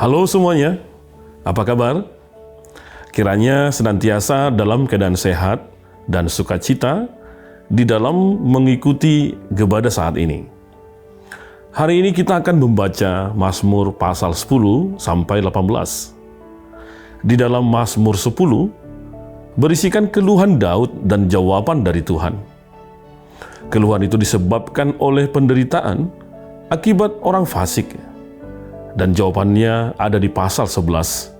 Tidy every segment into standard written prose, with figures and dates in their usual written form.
Halo semuanya, apa kabar? Kiranya senantiasa dalam keadaan sehat dan sukacita di dalam mengikuti Gebada saat ini. Hari ini kita akan membaca Mazmur pasal 10 sampai 18. Di dalam Mazmur 10 berisikan keluhan Daud dan jawaban dari Tuhan. Keluhan itu disebabkan oleh penderitaan akibat orang fasik. Dan jawabannya ada di pasal 11,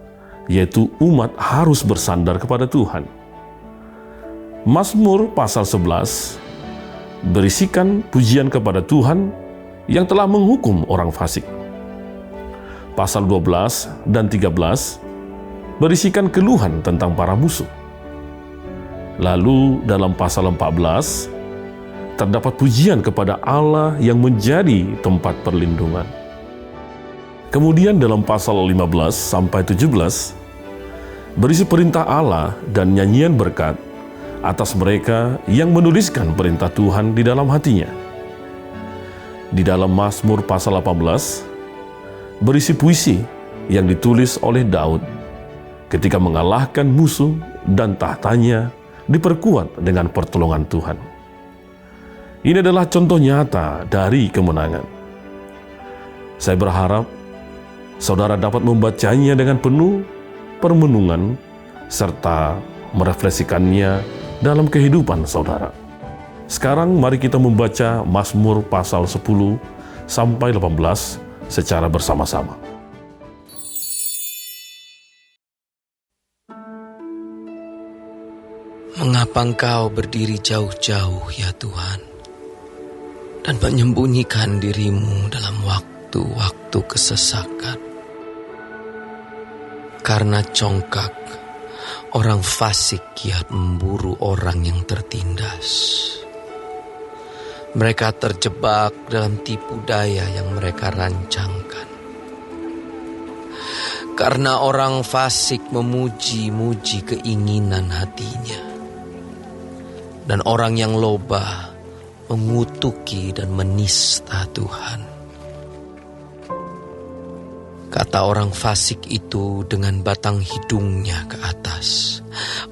yaitu umat harus bersandar kepada Tuhan. Mazmur pasal 11 berisikan pujian kepada Tuhan yang telah menghukum orang fasik. Pasal 12 dan 13 berisikan keluhan tentang para musuh. Lalu dalam pasal 14 terdapat pujian kepada Allah yang menjadi tempat perlindungan. Kemudian dalam pasal 15 sampai 17 berisi perintah Allah dan nyanyian berkat atas mereka yang menuliskan perintah Tuhan di dalam hatinya. Di dalam Mazmur pasal 18 berisi puisi yang ditulis oleh Daud ketika mengalahkan musuh dan tahtanya diperkuat dengan pertolongan Tuhan. Ini adalah contoh nyata dari kemenangan. Saya berharap saudara dapat membacanya dengan penuh permenungan serta merefleksikannya dalam kehidupan saudara. Sekarang mari kita membaca Mazmur pasal 10 sampai 18 secara bersama-sama. Mengapa Engkau berdiri jauh-jauh ya Tuhan, dan menyembunyikan dirimu dalam waktu-waktu kesesakan? Karena congkak, orang fasik kiat memburu orang yang tertindas. Mereka terjebak dalam tipu daya yang mereka rancangkan. Karena orang fasik memuji-muji keinginan hatinya, dan orang yang loba mengutuki dan menista Tuhan. Kata orang fasik itu dengan batang hidungnya ke atas,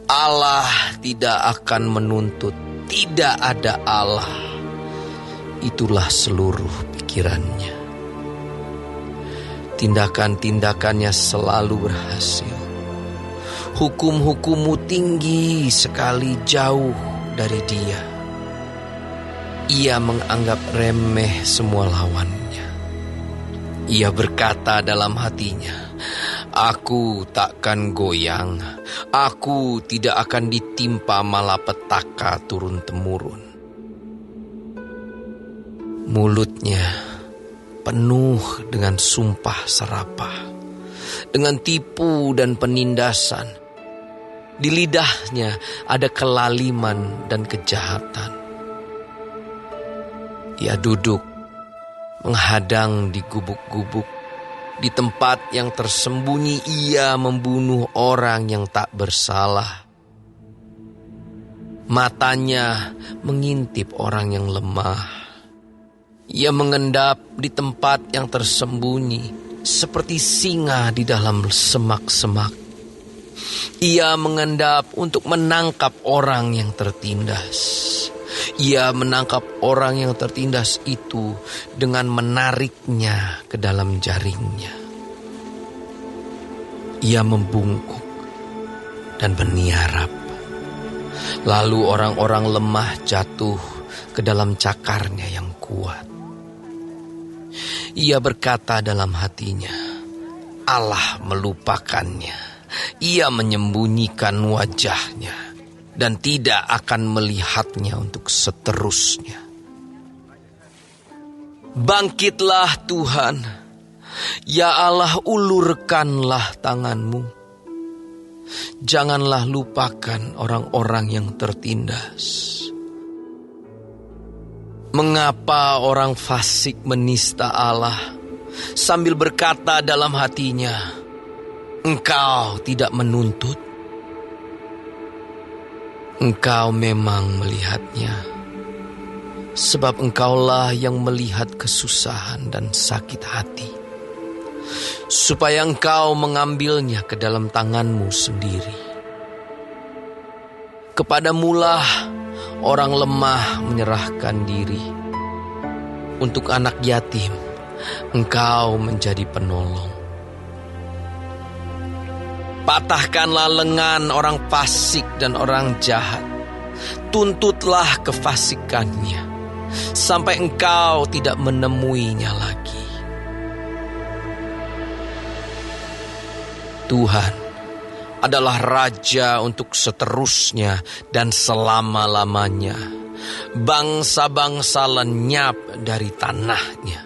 Allah tidak akan menuntut, tidak ada Allah. Itulah seluruh pikirannya. Tindakan-tindakannya selalu berhasil. Hukum-hukummu tinggi sekali jauh dari dia. Ia menganggap remeh semua lawannya. Ia berkata dalam hatinya, aku takkan goyang, aku tidak akan ditimpa malapetaka turun-temurun. Mulutnya penuh dengan sumpah serapah, dengan tipu dan penindasan. Di lidahnya ada kelaliman dan kejahatan. Ia duduk menghadang di gubuk-gubuk. Di tempat yang tersembunyi ia membunuh orang yang tak bersalah. Matanya mengintip orang yang lemah. Ia mengendap di tempat yang tersembunyi seperti singa di dalam semak-semak. Ia mengendap untuk menangkap orang yang tertindas. Ia menangkap orang yang tertindas itu dengan menariknya ke dalam jaringnya. Ia membungkuk dan meniarap. Lalu orang-orang lemah jatuh ke dalam cakarnya yang kuat. Ia berkata dalam hatinya, Allah melupakannya. Ia menyembunyikan wajahnya dan tidak akan melihatnya untuk seterusnya. Bangkitlah Tuhan, ya Allah, ulurkanlah tanganmu. Janganlah lupakan orang-orang yang tertindas. Mengapa orang fasik menista Allah sambil berkata dalam hatinya, Engkau tidak menuntut? Engkau memang melihatnya, sebab Engkaulah yang melihat kesusahan dan sakit hati. supaya Engkau mengambilnya ke dalam tangan-Mu sendiri. Kepadamulah orang lemah menyerahkan diri. Untuk anak yatim, Engkau menjadi penolong. Patahkanlah lengan orang fasik dan orang jahat. Tuntutlah kefasikannya, sampai Engkau tidak menemuinya lagi. Tuhan adalah Raja untuk seterusnya dan selama-lamanya. Bangsa-bangsa lenyap dari tanahnya.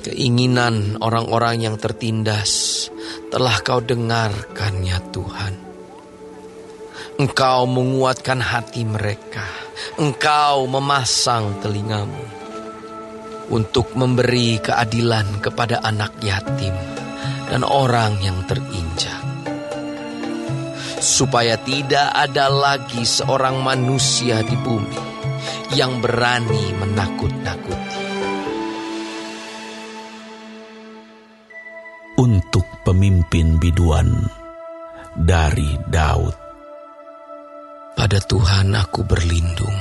Keinginan orang-orang yang tertindas telah Kau dengarkan ya Tuhan. Engkau menguatkan hati mereka. Engkau memasang telinga-Mu untuk memberi keadilan kepada anak yatim dan orang yang terinjak. Supaya tidak ada lagi seorang manusia di bumi yang berani menakut-nakuti. Untuk pemimpin biduan dari Daud. Pada Tuhan aku berlindung.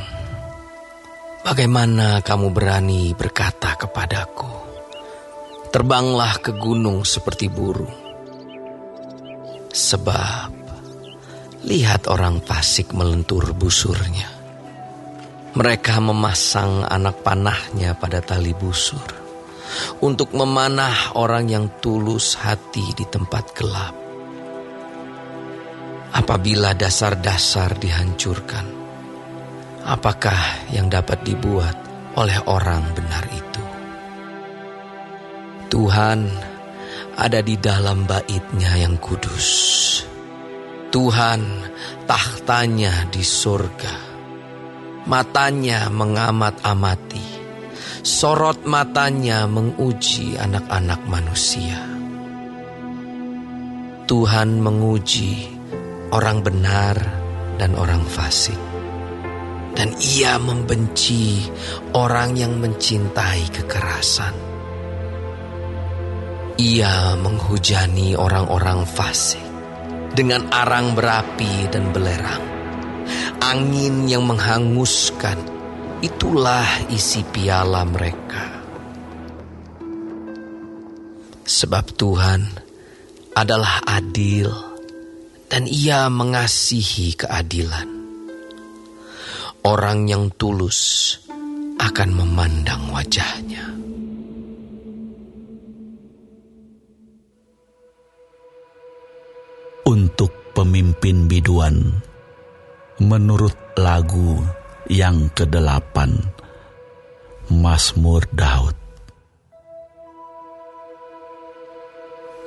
Bagaimana kamu berani berkata kepadaku, terbanglah ke gunung seperti burung. Sebab lihat orang fasik melentur busurnya. Mereka memasang anak panahnya pada tali busur untuk memanah orang yang tulus hati di tempat gelap. Apabila dasar-dasar dihancurkan, apakah yang dapat dibuat oleh orang benar itu? Tuhan ada di dalam bait-Nya yang kudus. Tuhan tahtanya di surga. Matanya mengamat-amati. Sorot matanya menguji anak-anak manusia. Tuhan menguji orang benar dan orang fasik. Dan Ia membenci orang yang mencintai kekerasan. Ia menghujani orang-orang fasik dengan arang berapi dan belerang. Angin yang menghanguskan, itulah isi piala mereka. Sebab Tuhan adalah adil dan Ia mengasihi keadilan. Orang yang tulus akan memandang wajah-Nya. Untuk pemimpin biduan menurut lagu yang ke-8, Mazmur Daud.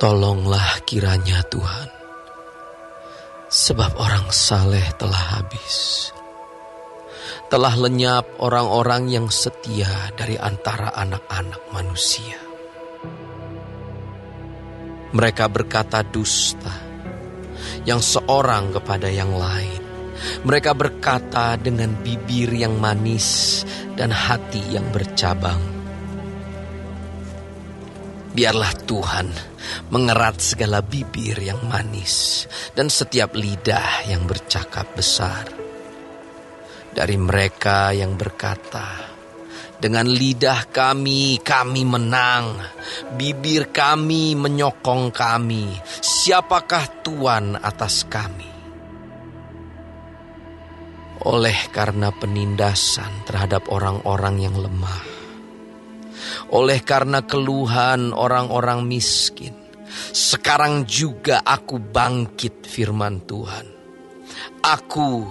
Tolonglah kiranya Tuhan, sebab orang saleh telah habis. Telah lenyap orang-orang yang setia dari antara anak-anak manusia. Mereka berkata dusta, yang seorang kepada yang lain. Mereka berkata dengan bibir yang manis dan hati yang bercabang. Biarlah Tuhan mengerat segala bibir yang manis dan setiap lidah yang bercakap besar. Dari mereka yang berkata, dengan lidah kami menang, bibir kami menyokong kami, siapakah Tuhan atas kami? Oleh karena penindasan terhadap orang-orang yang lemah, oleh karena keluhan orang-orang miskin, sekarang juga aku bangkit, firman Tuhan. Aku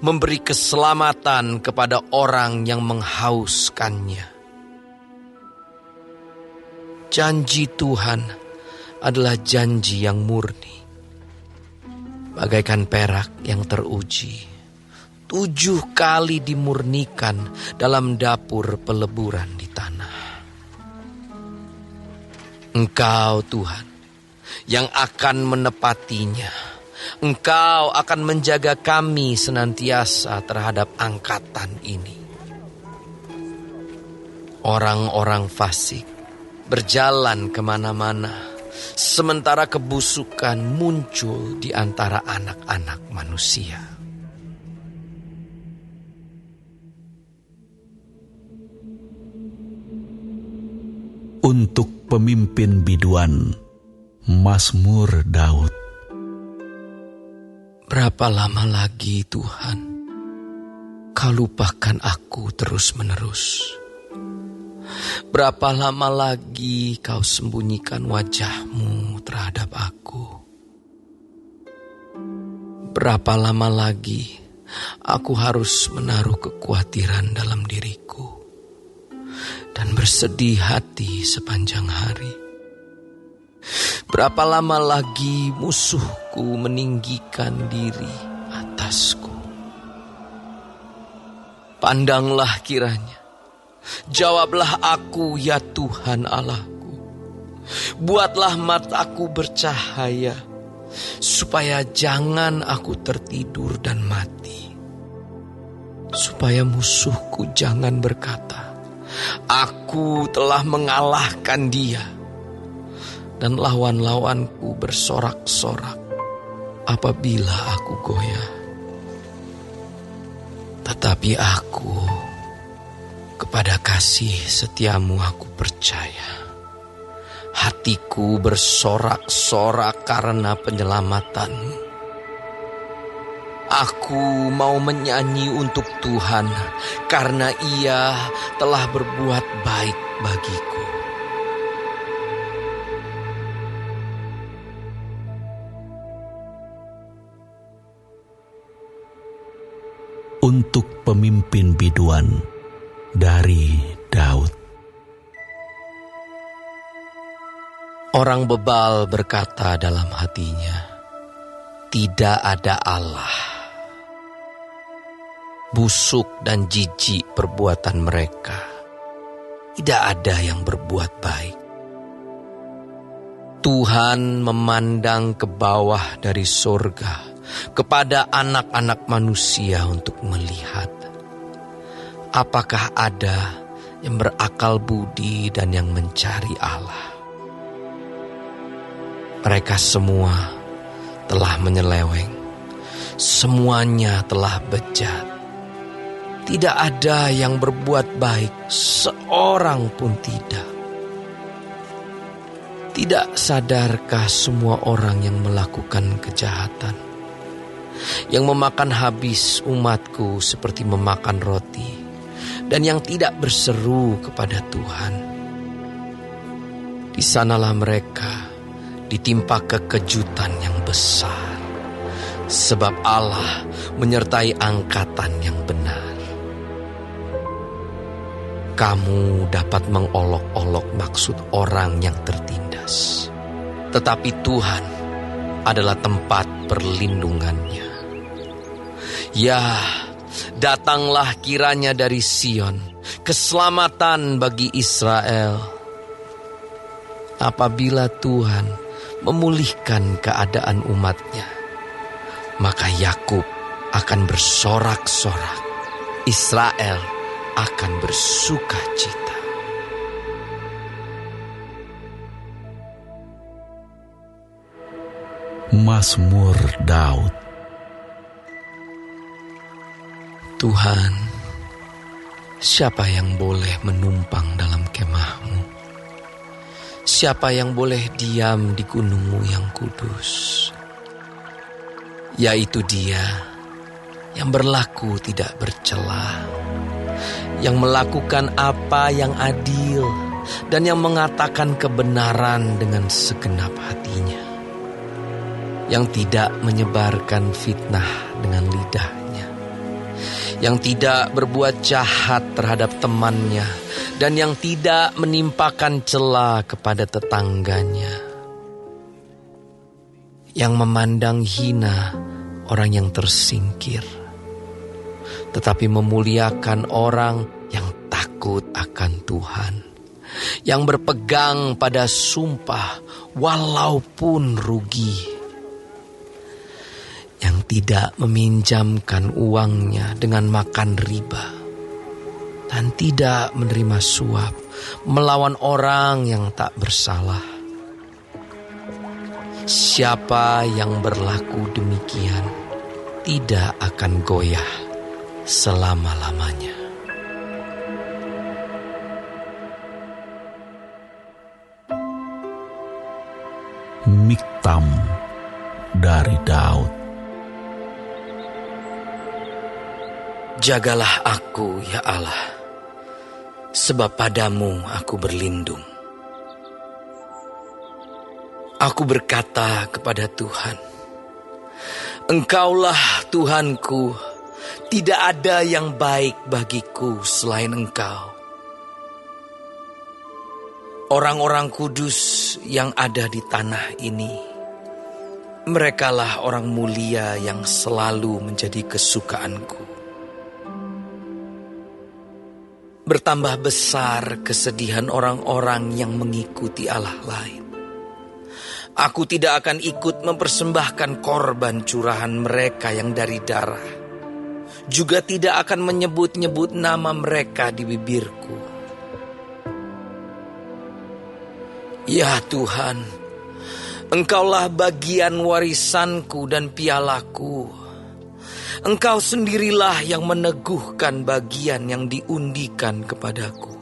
memberi keselamatan kepada orang yang menghauskannya. Janji Tuhan adalah janji yang murni, bagaikan perak yang teruji, 7 kali dimurnikan dalam dapur peleburan di tanah. Engkau Tuhan yang akan menepatinya. Engkau akan menjaga kami senantiasa terhadap angkatan ini. Orang-orang fasik berjalan kemana-mana, sementara kebusukan muncul di antara anak-anak manusia. Untuk pemimpin biduan, Mazmur Daud. Berapa lama lagi Tuhan, Kau lupakan aku terus-menerus? Berapa lama lagi Kau sembunyikan wajah-Mu terhadap aku? Berapa lama lagi aku harus menaruh kekhawatiran dalam diriku dan bersedih hati sepanjang hari? Berapa lama lagi musuhku meninggikan diri atasku? Pandanglah kiranya, jawablah aku ya Tuhan Allahku. Buatlah mataku bercahaya, supaya jangan aku tertidur dan mati. Supaya musuhku jangan berkata, aku telah mengalahkan dia. Dan lawan-lawanku bersorak-sorak apabila aku goyah. Tetapi aku, kepada kasih setiamu aku percaya. Hatiku bersorak-sorak karena penyelamatanmu. Aku mau menyanyi untuk Tuhan, karena Ia telah berbuat baik bagiku. Untuk pemimpin biduan, dari Daud. Orang bebal berkata dalam hatinya, tidak ada Allah. Busuk dan jijik perbuatan mereka, tidak ada yang berbuat baik. Tuhan memandang ke bawah dari surga kepada anak-anak manusia untuk melihat apakah ada yang berakal budi dan yang mencari Allah. Mereka semua telah menyeleweng, semuanya telah bejat. Tidak ada yang berbuat baik, seorang pun tidak. Tidak sadarkah semua orang yang melakukan kejahatan, yang memakan habis umatku seperti memakan roti, dan yang tidak berseru kepada Tuhan? Di sanalah mereka ditimpa kekejutan yang besar, sebab Allah menyertai angkatan yang benar. Kamu dapat mengolok-olok maksud orang yang tertindas, tetapi Tuhan adalah tempat perlindungannya. Ya, datanglah kiranya dari Sion keselamatan bagi Israel. Apabila Tuhan memulihkan keadaan umatnya, maka Yakub akan bersorak-sorak, Israel akan bersuka cita. Mazmur Daud. Tuhan, siapa yang boleh menumpang dalam kemah-Mu? Siapa yang boleh diam di gunung-Mu yang kudus? Yaitu Dia yang berlaku tidak bercela, yang melakukan apa yang adil, dan yang mengatakan kebenaran dengan segenap hatinya, yang tidak menyebarkan fitnah dengan lidahnya, yang tidak berbuat jahat terhadap temannya, dan yang tidak menimpakan cela kepada tetangganya, yang memandang hina orang yang tersingkir, tetapi memuliakan orang yang takut akan Tuhan, yang berpegang pada sumpah walaupun rugi, yang tidak meminjamkan uangnya dengan makan riba, dan tidak menerima suap melawan orang yang tak bersalah. Siapa yang berlaku demikian tidak akan goyah selama-lamanya. Miktam dari Daud. Jagalah aku, ya Allah, sebab padamu aku berlindung. Aku berkata kepada Tuhan, Engkaulah Tuhanku, tidak ada yang baik bagiku selain Engkau. Orang-orang kudus yang ada di tanah ini, merekalah orang mulia yang selalu menjadi kesukaanku. Bertambah besar kesedihan orang-orang yang mengikuti Allah lain. Aku tidak akan ikut mempersembahkan korban curahan mereka yang dari darah. Juga tidak akan menyebut-nyebut nama mereka di bibirku. Ya Tuhan, Engkaulah bagian warisanku dan pialaku. Engkau sendirilah yang meneguhkan bagian yang diundikan kepadaku.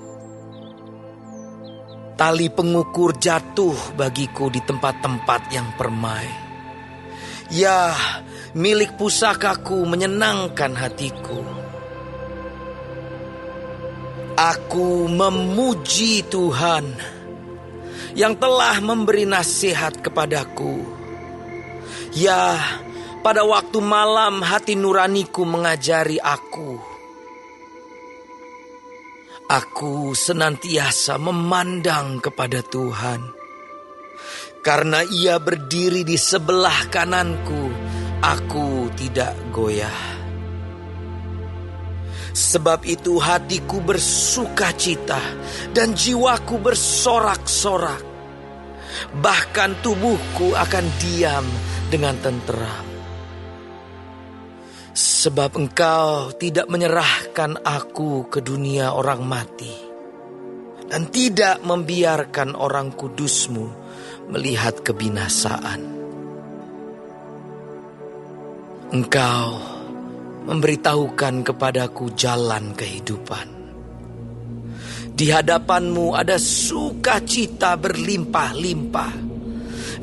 Tali pengukur jatuh bagiku di tempat-tempat yang permai. Ya, milik pusakaku menyenangkan hatiku. Aku memuji Tuhan yang telah memberi nasihat kepadaku. Ya, pada waktu malam hati nuraniku mengajari aku. Aku senantiasa memandang kepada Tuhan. Karena Ia berdiri di sebelah kananku, aku tidak goyah. Sebab itu hatiku bersukacita dan jiwaku bersorak-sorak. Bahkan tubuhku akan diam dengan tenteram. Sebab Engkau tidak menyerahkan aku ke dunia orang mati, dan tidak membiarkan orang kudus-Mu melihat kebinasaan. Engkau memberitahukan kepadaku jalan kehidupan. Di hadapan-Mu ada sukacita berlimpah-limpah.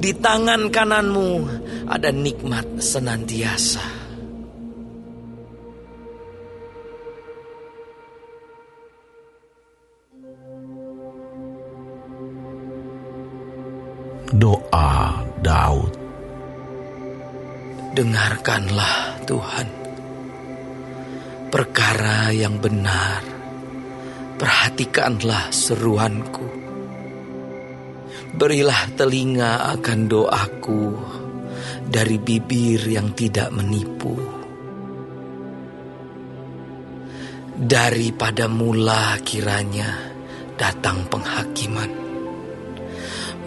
Di tangan kanan-Mu ada nikmat senantiasa. Doa Daud. Dengarkanlah Tuhan perkara yang benar, perhatikanlah seruanku. Berilah telinga akan doaku dari bibir yang tidak menipu. Daripada mula kiranya datang penghakiman.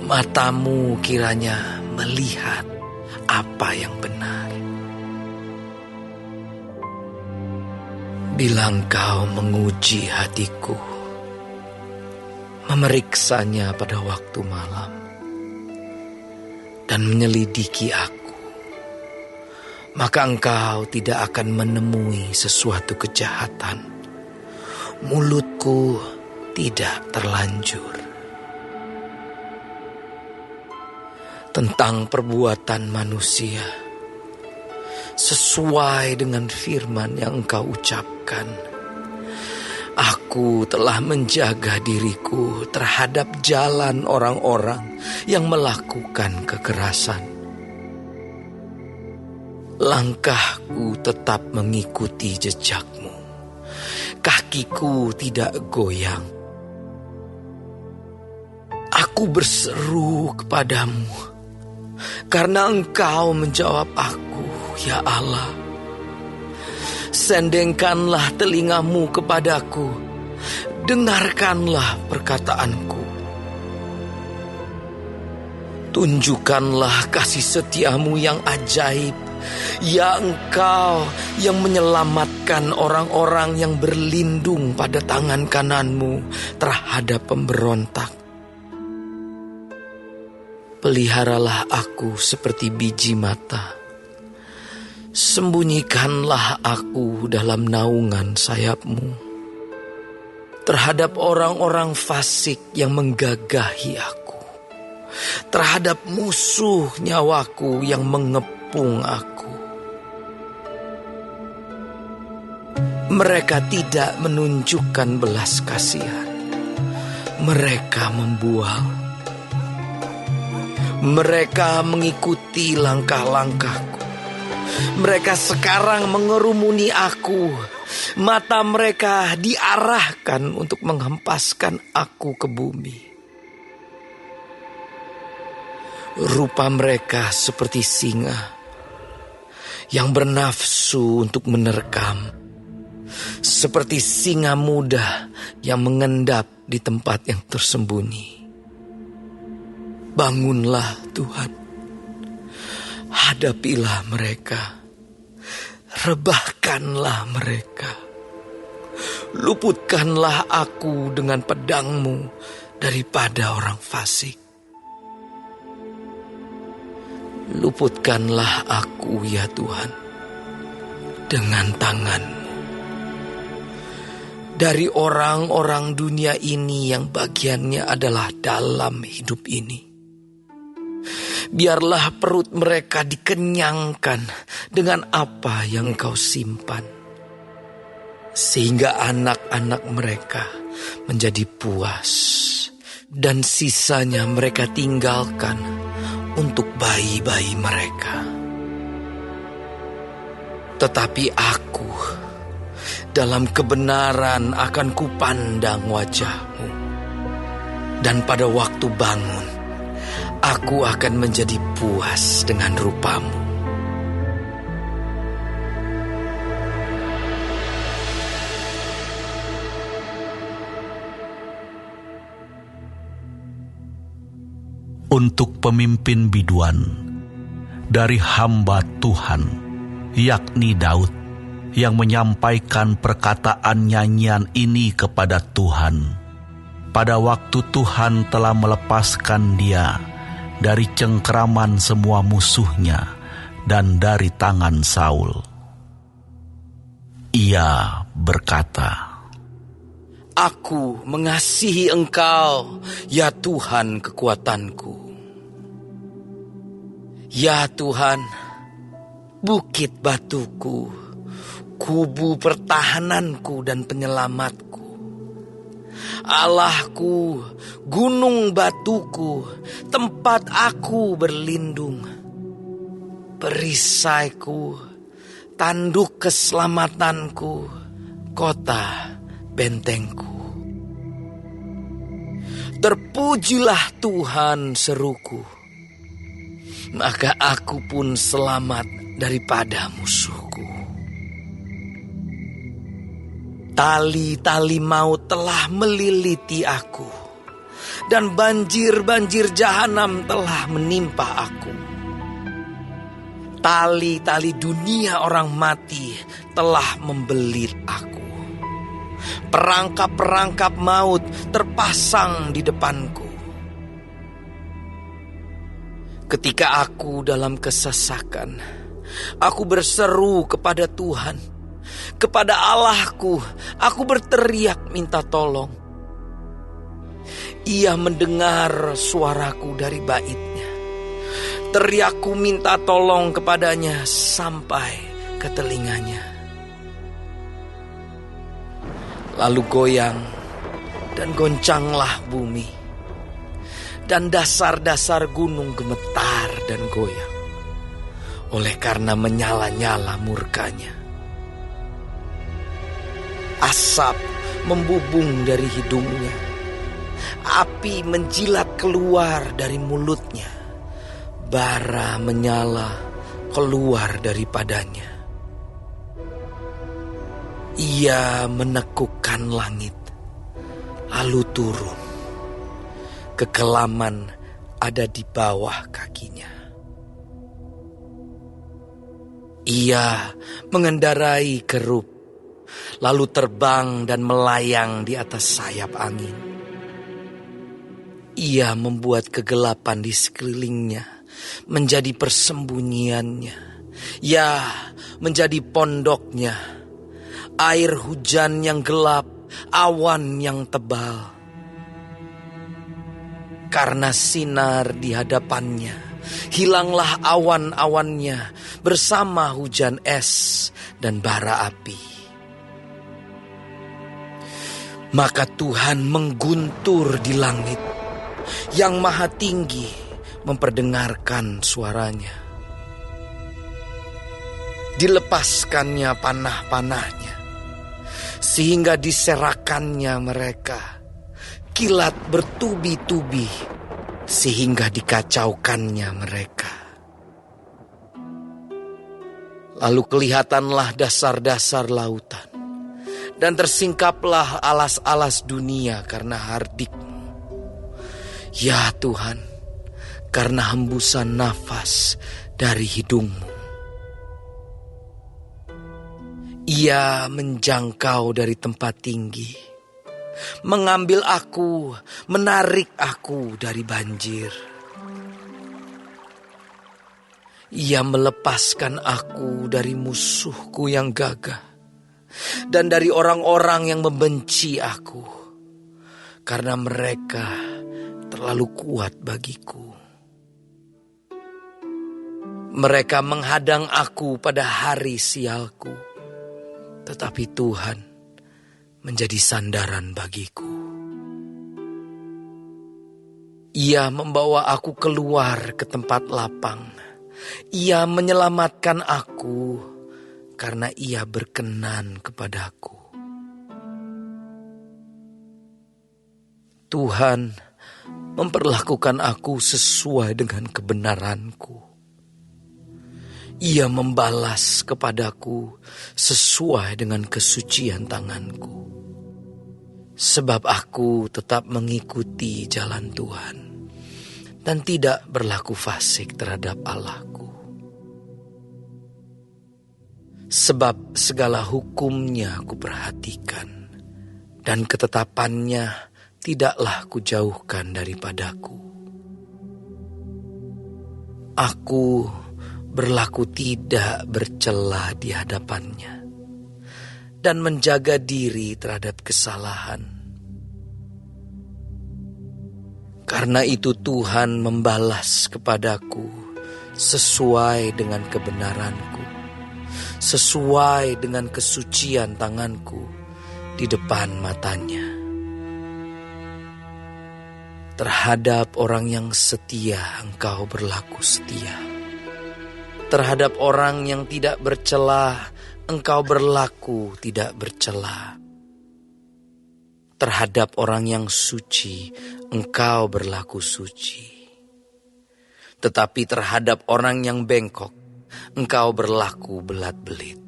Matamu kiranya melihat apa yang benar. Bila Engkau menguji hatiku, memeriksanya pada waktu malam, dan menyelidiki aku, maka Engkau tidak akan menemui sesuatu kejahatan. Mulutku tidak terlanjur. Tentang perbuatan manusia, sesuai dengan firman yang Engkau ucapkan, aku telah menjaga diriku terhadap jalan orang-orang yang melakukan kekerasan. Langkahku tetap mengikuti jejak-Mu, kakiku tidak goyang. Aku berseru kepadamu, karena Engkau menjawab aku, ya Allah. Sendengkanlah telingamu kepadaku, dengarkanlah perkataanku. Tunjukkanlah kasih setiamu yang ajaib Ya Engkau yang menyelamatkan orang-orang yang berlindung pada tangan kananmu terhadap pemberontak. Peliharalah aku seperti biji mata. Sembunyikanlah aku dalam naungan sayap-Mu terhadap orang-orang fasik yang menggagahi aku, terhadap musuh nyawaku yang mengepung aku. Mereka tidak menunjukkan belas kasihan. Mereka membual. Mereka mengikuti langkah-langkahku. Mereka sekarang mengerumuni aku. Mata mereka diarahkan untuk menghempaskan aku ke bumi. Rupa mereka seperti singa yang bernafsu untuk menerkam. Seperti singa muda yang mengendap di tempat yang tersembunyi. Bangunlah Tuhan, hadapilah mereka, rebahkanlah mereka, luputkanlah aku dengan pedang-Mu daripada orang fasik. Luputkanlah aku ya Tuhan dengan tangan-Mu dari orang-orang dunia ini yang bagiannya adalah dalam hidup ini. Biarlah perut mereka dikenyangkan dengan apa yang Engkau simpan, sehingga anak-anak mereka menjadi puas, dan sisanya mereka tinggalkan untuk bayi-bayi mereka. Tetapi aku dalam kebenaran akan kupandang wajah-Mu, dan pada waktu bangun aku akan menjadi puas dengan rupa-Mu. Untuk pemimpin biduan dari hamba Tuhan, yakni Daud, yang menyampaikan perkataan nyanyian ini kepada Tuhan pada waktu Tuhan telah melepaskan dia dari cengkeraman semua musuhnya dan dari tangan Saul. Ia berkata, Aku mengasihi Engkau, ya Tuhan kekuatanku. Ya Tuhan, bukit batuku, kubu pertahananku dan penyelamatku. Allahku, gunung batuku, tempat aku berlindung. Perisaiku, tanduk keselamatanku, kota bentengku. Terpujilah Tuhan, seruku, maka aku pun selamat daripada musuhku. Tali-tali maut telah meliliti aku, dan banjir-banjir jahanam telah menimpa aku. Tali-tali dunia orang mati telah membelit aku. Perangkap-perangkap maut terpasang di depanku. Ketika aku dalam kesesakan, aku berseru kepada Tuhan. Kepada Allahku, aku berteriak minta tolong. Ia mendengar suaraku dari baitnya. Teriakku minta tolong kepadanya sampai ke telinganya. Lalu goyang dan goncanglah bumi, dan dasar-dasar gunung gemetar dan goyang, oleh karena menyala-nyala murkanya. Asap membubung dari hidungnya, api menjilat keluar dari mulutnya, bara menyala keluar daripadanya. Ia menekukkan langit, lalu turun. Kekelaman ada di bawah kakinya. Ia mengendarai kerup, lalu terbang dan melayang di atas sayap angin. Ia membuat kegelapan di sekelilingnya menjadi persembunyiannya, ya, menjadi pondoknya. Air hujan yang gelap, awan yang tebal. Karena sinar di hadapannya, hilanglah awan-awannya bersama hujan es dan bara api. Maka Tuhan mengguntur di langit, Yang Maha Tinggi memperdengarkan suaranya. Dilepaskannya panah-panahnya, sehingga diserakannya mereka. Kilat bertubi-tubi, sehingga dikacaukannya mereka. Lalu kelihatanlah dasar-dasar lautan, dan tersingkaplah alas-alas dunia karena hardik-Mu. Ya Tuhan, karena hembusan nafas dari hidung-Mu. Ia menjangkau dari tempat tinggi, mengambil aku, menarik aku dari banjir. Ia melepaskan aku dari musuhku yang gagah, dan dari orang-orang yang membenci aku, karena mereka terlalu kuat bagiku. Mereka menghadang aku pada hari sialku, tetapi Tuhan menjadi sandaran bagiku. Ia membawa aku keluar ke tempat lapang. Ia menyelamatkan aku karena Ia berkenan kepadaku. Tuhan memperlakukan aku sesuai dengan kebenaranku. Ia membalas kepadaku sesuai dengan kesucian tanganku. Sebab aku tetap mengikuti jalan Tuhan dan tidak berlaku fasik terhadap Allahku. Sebab segala hukum-Nya aku perhatikan, dan ketetapan-Nya tidaklah kujauhkan daripadaku. Aku berlaku tidak bercela di hadapan-Nya, dan menjaga diri terhadap kesalahan. Karena itu Tuhan membalas kepadaku sesuai dengan kebenaranku, sesuai dengan kesucian tanganku di depan matanya. Terhadap orang yang setia Engkau berlaku setia. Terhadap orang yang tidak bercela Engkau berlaku tidak bercela. Terhadap orang yang suci Engkau berlaku suci. Tetapi terhadap orang yang bengkok Engkau berlaku belat-belit.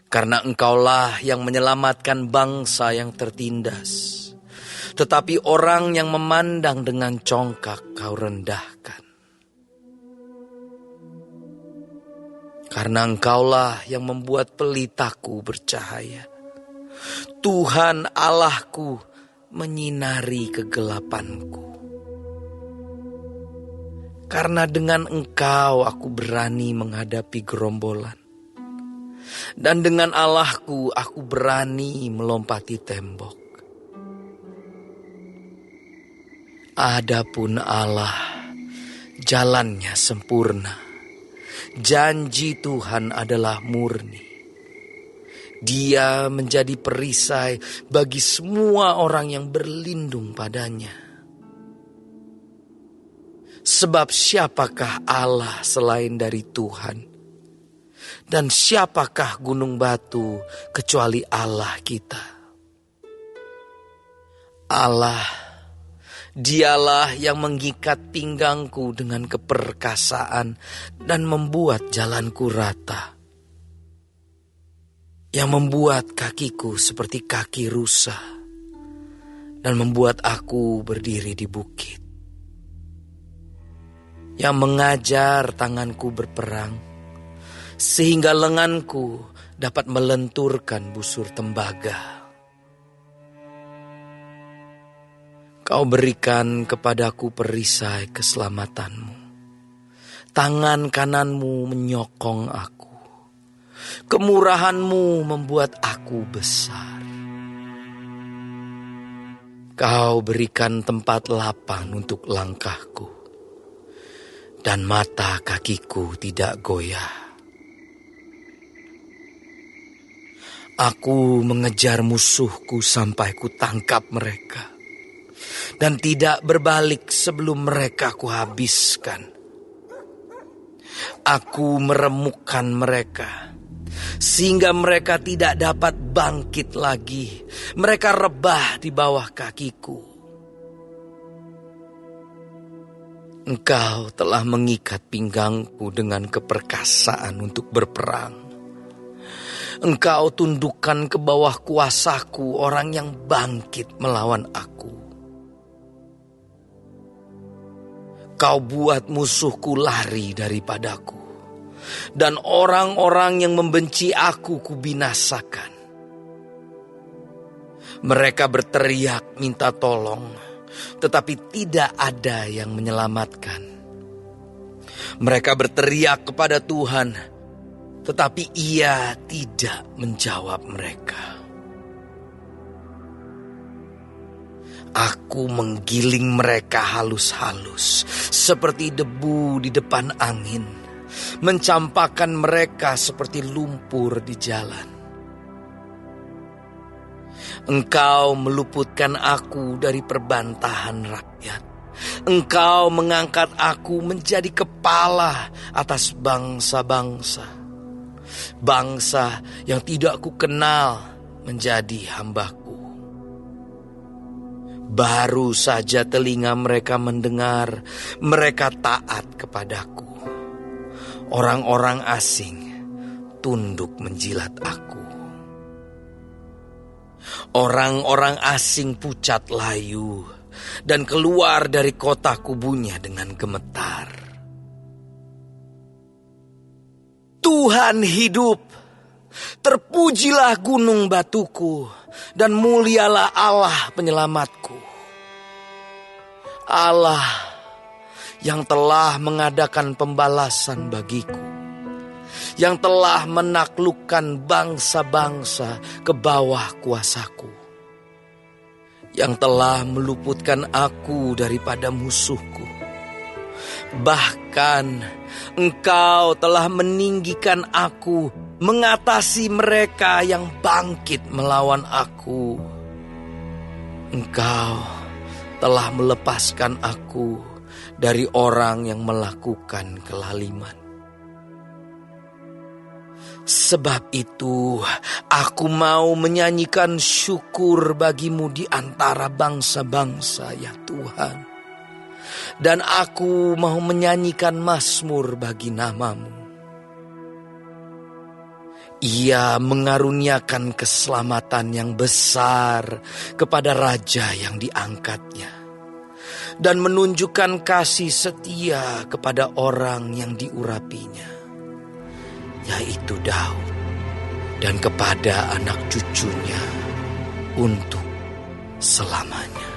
Karena Engkaulah yang menyelamatkan bangsa yang tertindas, tetapi orang yang memandang dengan congkak Kau rendahkan. Karena Engkaulah yang membuat pelitaku bercahaya. Tuhan Allahku menyinari kegelapanku. Karena dengan Engkau aku berani menghadapi gerombolan. Dan dengan Allahku aku berani melompati tembok. Adapun Allah, jalannya sempurna. Janji Tuhan adalah murni. Dia menjadi perisai bagi semua orang yang berlindung padanya. Sebab siapakah Allah selain dari Tuhan? Dan siapakah gunung batu kecuali Allah kita? Allah, Dialah yang mengikat pinggangku dengan keperkasaan dan membuat jalanku rata. Yang membuat kakiku seperti kaki rusa dan membuat aku berdiri di bukit. yang mengajar tanganku berperang, sehingga lenganku dapat melenturkan busur tembaga. Kau berikan kepadaku perisai keselamatanmu. Tangan kananmu menyokong aku. Kemurahanmu membuat aku besar. Kau berikan tempat lapang untuk langkahku, dan mata kakiku tidak goyah. Aku mengejar musuhku sampai ku tangkap mereka, dan tidak berbalik sebelum mereka kuhabiskan. Aku meremukkan mereka, sehingga mereka tidak dapat bangkit lagi. Mereka rebah di bawah kakiku. Engkau telah mengikat pinggangku dengan keperkasaan untuk berperang. Engkau tundukkan ke bawah kuasaku orang yang bangkit melawan aku. Kau buat musuhku lari daripadaku, dan orang-orang yang membenci aku kubinasakan. Mereka berteriak minta tolong, tetapi tidak ada yang menyelamatkan. Mereka berteriak kepada Tuhan, tetapi Ia tidak menjawab mereka. Aku menggiling mereka halus-halus, seperti debu di depan angin, mencampakkan mereka seperti lumpur di jalan. Engkau meluputkan aku dari perbantahan rakyat. Engkau mengangkat aku menjadi kepala atas bangsa-bangsa. Bangsa yang tidak kukenal menjadi hambaku. Baru saja telinga mereka mendengar, mereka taat kepadaku. Orang-orang asing tunduk menjilat aku. Orang-orang asing pucat layu dan keluar dari kota kubunya dengan gemetar. Tuhan hidup, terpujilah gunung batuku, dan mulialah Allah penyelamatku. Allah yang telah mengadakan pembalasan bagiku, yang telah menaklukkan bangsa-bangsa ke bawah kuasaku, yang telah meluputkan aku daripada musuhku. Bahkan Engkau telah meninggikan aku mengatasi mereka yang bangkit melawan aku. Engkau telah melepaskan aku dari orang yang melakukan kelaliman. Sebab itu aku mau menyanyikan syukur bagimu di antara bangsa-bangsa, ya Tuhan. Dan aku mau menyanyikan mazmur bagi namamu. Ia mengaruniakan keselamatan yang besar kepada raja yang diangkatnya, dan menunjukkan kasih setia kepada orang yang diurapinya, yaitu Daud, dan kepada anak cucunya untuk selamanya.